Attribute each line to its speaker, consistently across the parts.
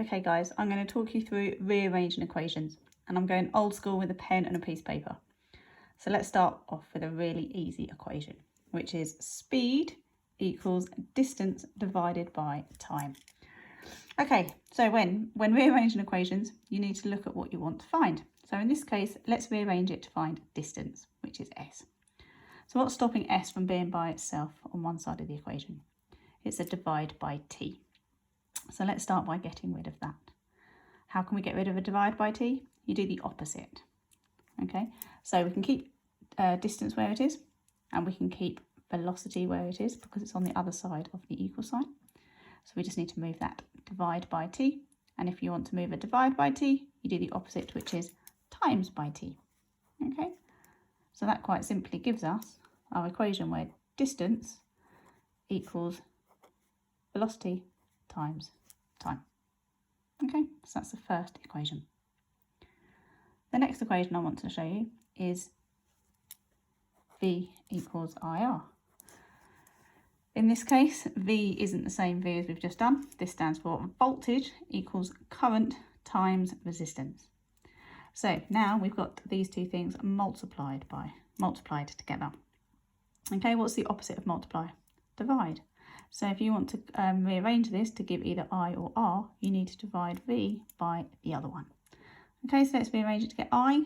Speaker 1: Okay guys, I'm going to talk you through rearranging equations, and I'm going old school with a pen and a piece of paper. So let's start off with a really easy equation, which is speed equals distance divided by time. Okay, so when rearranging equations, you need to look at what you want to find. So in this case, let's rearrange it to find distance, which is s. So what's stopping s from being by itself on one side of the equation? It's a divide by t. So let's start by getting rid of that. How can we get rid of a divide by t? You do the opposite. Okay, so we can keep distance where it is, and we can keep velocity where it is because it's on the other side of the equal sign. So we just need to move that divide by t. And if you want to move a divide by t, you do the opposite, which is times by t. Okay, so that quite simply gives us our equation where distance equals velocity times time. Okay, so that's the first equation. The next equation I want to show you is V equals IR. In this case, V isn't the same V as we've just done. This stands for voltage equals current times resistance. So now we've got these two things multiplied together. Okay, what's the opposite of multiply? Divide. So if you want to rearrange this to give either I or R, you need to divide V by the other one. Okay, so let's rearrange it to get I.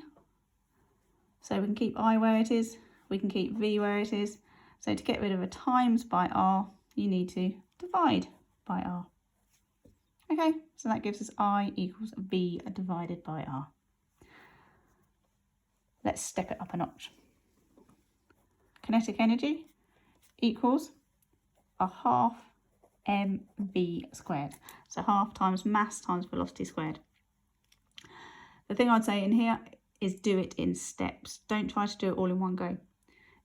Speaker 1: So we can keep I where it is, we can keep V where it is. So to get rid of a times by R, you need to divide by R. Okay, so that gives us I equals V divided by R. Let's step it up a notch. Kinetic energy equals a half mv squared. So half times mass times velocity squared. The thing I'd say in here is do it in steps. Don't try to do it all in one go.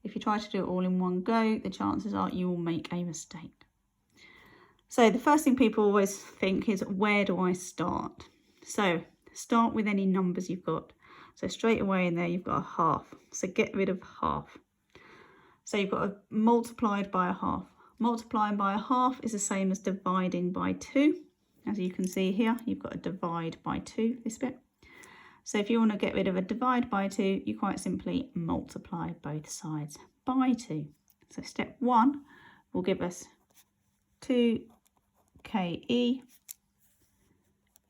Speaker 1: If you try to do it all in one go, the chances are you will make a mistake. So the first thing people always think is, where do I start? So start with any numbers you've got. So straight away in there you've got a half. So get rid of half. So you've got a multiplied by a half. Multiplying by a half is the same as dividing by 2. As you can see here, you've got a divide by 2, this bit. So if you want to get rid of a divide by 2, you quite simply multiply both sides by 2. So step 1 will give us 2ke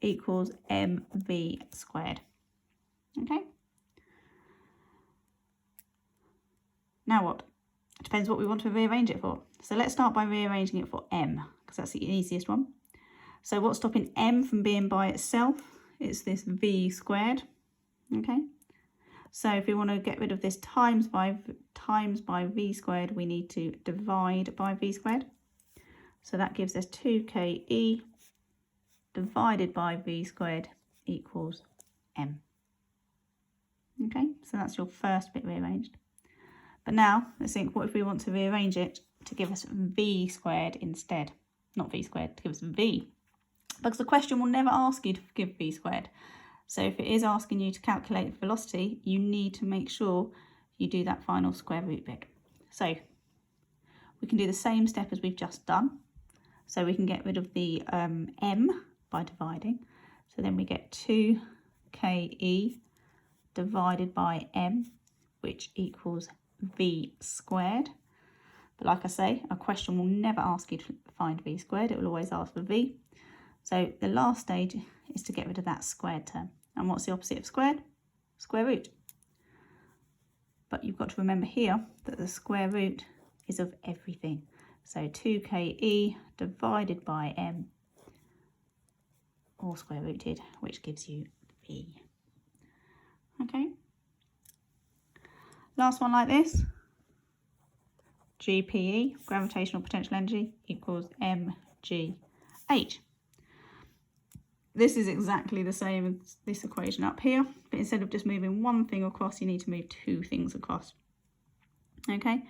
Speaker 1: equals mv squared. Okay. Now what? It depends what we want to rearrange it for. So let's start by rearranging it for m, because that's the easiest one. So what's stopping m from being by itself? It's this v squared. Okay. So if we want to get rid of this times by v squared, we need to divide by v squared. So that gives us 2ke divided by v squared equals m. Okay, so that's your first bit rearranged. But now let's think, what if we want to rearrange it to give us v squared instead? Not v squared, to give us v. Because the question will never ask you to give v squared. So if it is asking you to calculate the velocity, you need to make sure you do that final square root bit. So we can do the same step as we've just done. So we can get rid of the m by dividing. So then we get 2ke divided by m, which equals v squared. But like I say, a question will never ask you to find v squared. It will always ask for v. So the last stage is to get rid of that squared term. And what's the opposite of squared? Square root. But you've got to remember here that the square root is of everything. So 2ke divided by m, all square rooted, which gives you v. Okay. Last one like this. GPE, gravitational potential energy, equals mgh. This is exactly the same as this equation up here, but instead of just moving one thing across, you need to move two things across. Okay,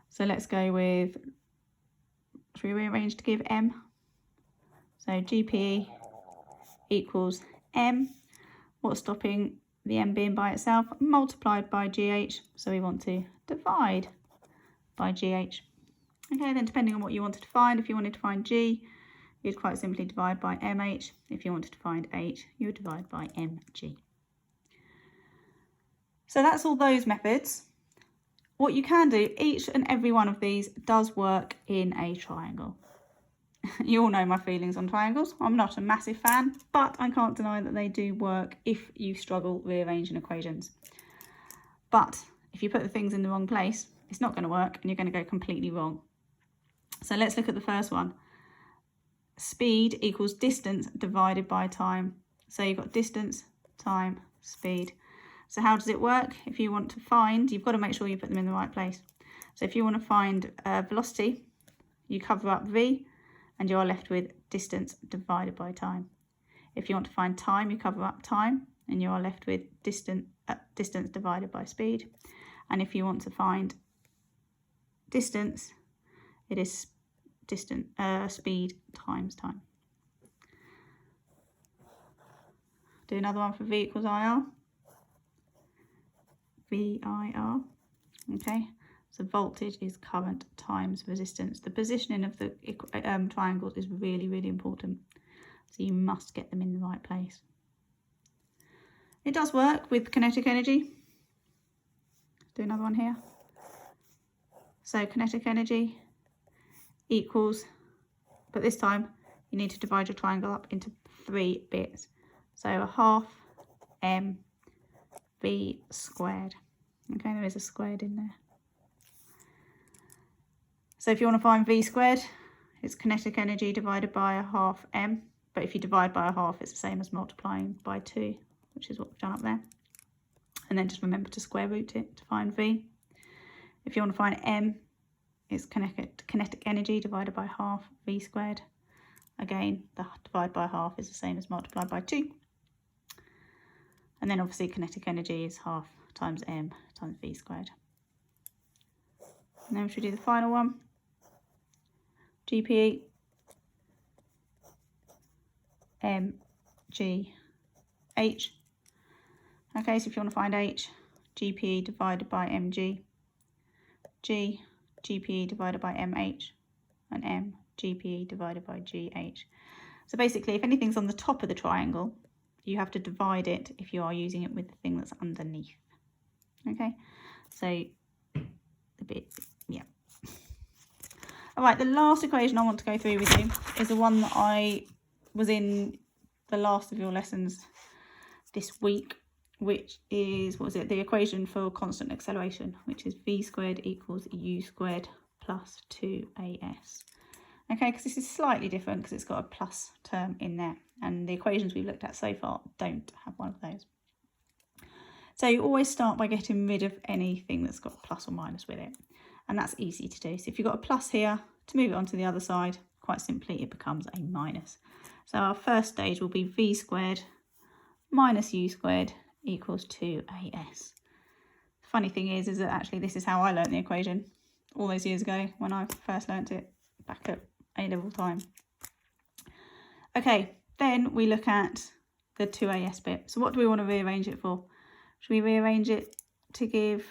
Speaker 1: so let's go with, should we rearrange to give m? So GPE equals m. What's stopping the m being by itself? Multiplied by gh, so we want to divide by gh. Okay, then depending on what you wanted to find, if you wanted to find g, you'd quite simply divide by mh. If you wanted to find h, you would divide by mg. So that's all those methods. What you can do, each and every one of these does work in a triangle. You all know my feelings on triangles. I'm not a massive fan, but I can't deny that they do work if you struggle rearranging equations. But if you put the things in the wrong place, it's not going to work and you're going to go completely wrong. So let's look at the first one. Speed equals distance divided by time. So you've got distance, time, speed. So how does it work? If you want to find, you've got to make sure you put them in the right place. So if you want to find velocity, you cover up v and you're left with distance divided by time. If you want to find time, you cover up time and you are left with distance divided by speed. And if you want to find distance, it is speed times time. Do another one for V equals IR. VIR. Okay, so voltage is current times resistance. The positioning of the triangles is really, really important. So you must get them in the right place. It does work with kinetic energy. Do another one here. So kinetic energy equals, but this time you need to divide your triangle up into 3 bits. So a half mv squared. Okay, there is a squared in there. So if you want to find v squared, it's kinetic energy divided by a half m. But if you divide by a half, it's the same as multiplying by 2, which is what we've done up there. And then just remember to square root it to find v. If you want to find m, it's kinetic energy divided by half v squared. Again, the divide by half is the same as multiply by 2. And then obviously kinetic energy is half times m times v squared. And then we should do the final one. GPE mg h. Okay, so if you want to find h, GPE divided by mg, g, GPE divided by mh, and m, GPE divided by gh. So basically, if anything's on the top of the triangle, you have to divide it if you are using it with the thing that's underneath. Okay, so a bit, yeah. All right, the last equation I want to go through with you is the one that I was in the last of your lessons this week, which is, what was it, the equation for constant acceleration, which is v squared equals u squared plus 2as. Okay, because this is slightly different because it's got a plus term in there, and the equations we've looked at so far don't have one of those. So you always start by getting rid of anything that's got plus or minus with it, and that's easy to do. So if you've got a plus here, to move it onto the other side, quite simply it becomes a minus. So our first stage will be v squared minus u squared equals 2as. The funny thing is that actually this is how I learnt the equation all those years ago when I first learnt it back at A-level time. Okay, then we look at the 2as bit. So what do we want to rearrange it for? Should we rearrange it to give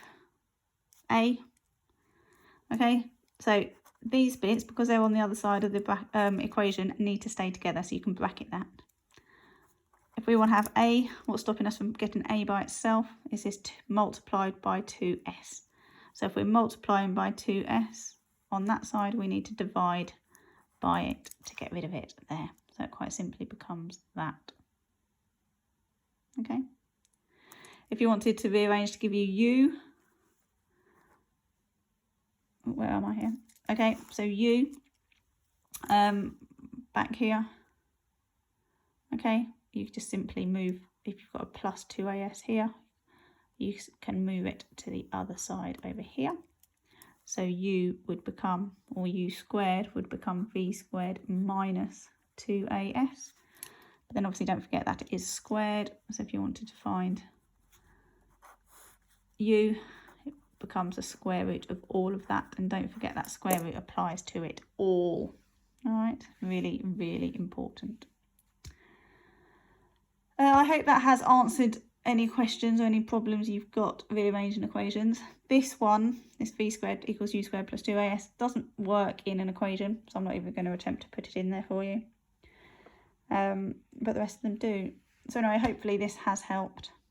Speaker 1: a? Okay, so these bits, because they're on the other side of the equation, need to stay together, so you can bracket that. If we want to have a, what's stopping us from getting a by itself is this multiplied by 2s. So if we're multiplying by 2s, on that side we need to divide by it to get rid of it there. So it quite simply becomes that. Okay. If you wanted to rearrange to give you u, where am I here? Okay, so u, back here. Okay, you just simply move, if you've got a plus 2as here, you can move it to the other side over here. So u would become, or u squared would become v squared minus 2as. But then obviously don't forget that it is squared. So if you wanted to find u, it becomes a square root of all of that. And don't forget that square root applies to it all. All right, really, really important. I hope that has answered any questions or any problems you've got rearranging equations. This one, this v squared equals u squared plus 2as, doesn't work in an equation, so I'm not even going to attempt to put it in there for you. but the rest of them do. So anyway, hopefully this has helped.